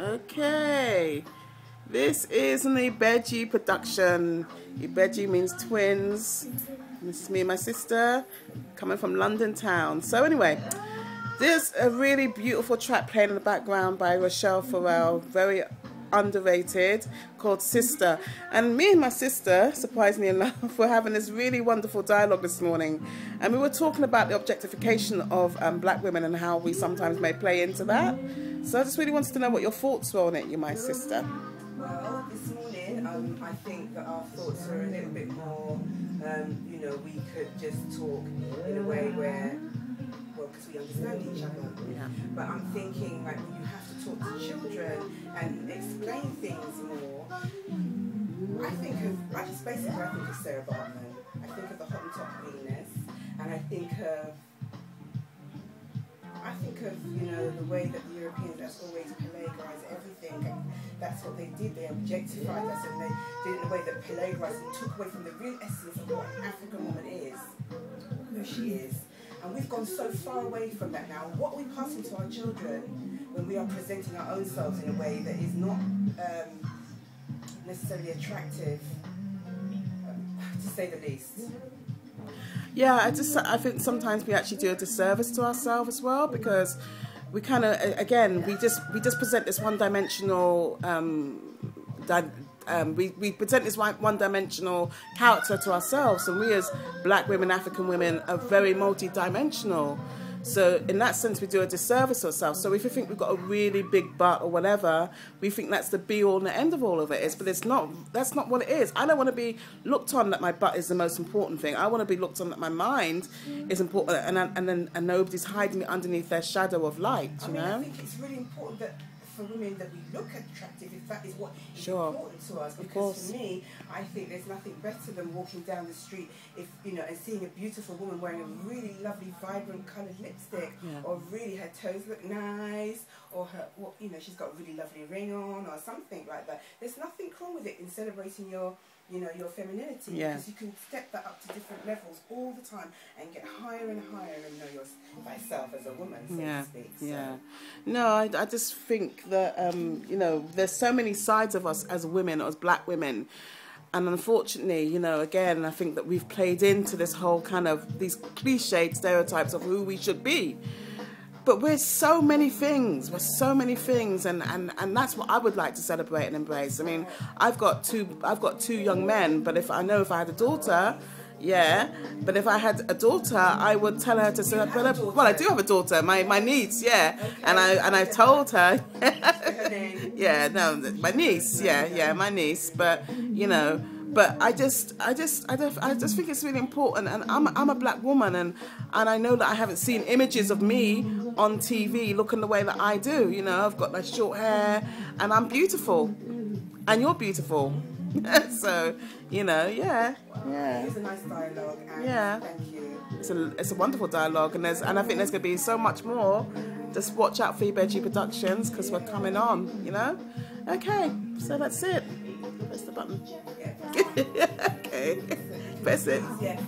Okay, this is an Ibeji production. Ibeji means twins. This is me and my sister coming from London town. So anyway, there's a really beautiful track playing in the background by Rochelle Farrell, very underrated, called Sister. And me and my sister, surprisingly enough, were having this really wonderful dialogue this morning, and we were talking about the objectification of black women and how we sometimes may play into that. So I just really wanted to know what your thoughts were on it, you my sister. Well, this morning I think that our thoughts are a little bit more, you know, we could just talk in a way where, well, because we understand each other. Yeah. But I'm thinking, like, when you have to talk to children and explain things more, I think of Sarah Baartman. I think of the Hottentot Venus, and I think of, you know, the way that the Europeans, that's always pelagiarized everything. And that's what they did. They objectified us, and they did it in a way that pelagiarized and took away from the real essence of what an African woman is, who she is. And we've gone so far away from that now. What are we passing to our children when we are presenting our own selves in a way that is not necessarily attractive, to say the least? Yeah, I think sometimes we actually do a disservice to ourselves as well, because we kind of, again, we just present this one-dimensional, we present this one-dimensional character to ourselves, and we as black women, African women, are very multi-dimensional. So in that sense, we do a disservice to ourselves. So if we think we've got a really big butt or whatever, we think that's the be-all and the end of all of it is. But it's not. That's not what it is. I don't want to be looked on that my butt is the most important thing. I want to be looked on that my mind is important, and nobody's hiding it underneath their shadow of light. You know? I think it's really important that for women that we look attractive, if that is what is important to us. Because for me, I think there's nothing better than walking down the street, if you know, and seeing a beautiful woman wearing a really lovely, vibrant coloured lipstick, or really her toes look nice, or her, well, you know, she's got a really lovely ring on, or something like that. There's nothing wrong with it in celebrating your, you know, your femininity, because you can step that up to different levels all the time and get higher and higher and know thyself as a woman, so to speak. So. Yeah. No, I just think that, you know, there's so many sides of us as women, as black women. And unfortunately, you know, again, I think that we've played into this whole kind of, these cliched stereotypes of who we should be. But we're so many things. We're so many things, and that's what I would like to celebrate and embrace. I mean, I've got two young men, but if I had a daughter, but if I had a daughter, I would tell her to say, well, I do have a daughter, my niece, and I told her, my niece, my niece, but you know. But I just think it's really important, and I'm a black woman, and I know that I haven't seen images of me on TV looking the way that I do. You know, I've got my short hair, and I'm beautiful, and you're beautiful. So, you know, It was a nice dialogue. And thank you. It's a wonderful dialogue, and I think there's going to be so much more. Just watch out for Ibeji Productions, because we're coming on. You know. Okay, so that's it. Press the button. Okay, press it.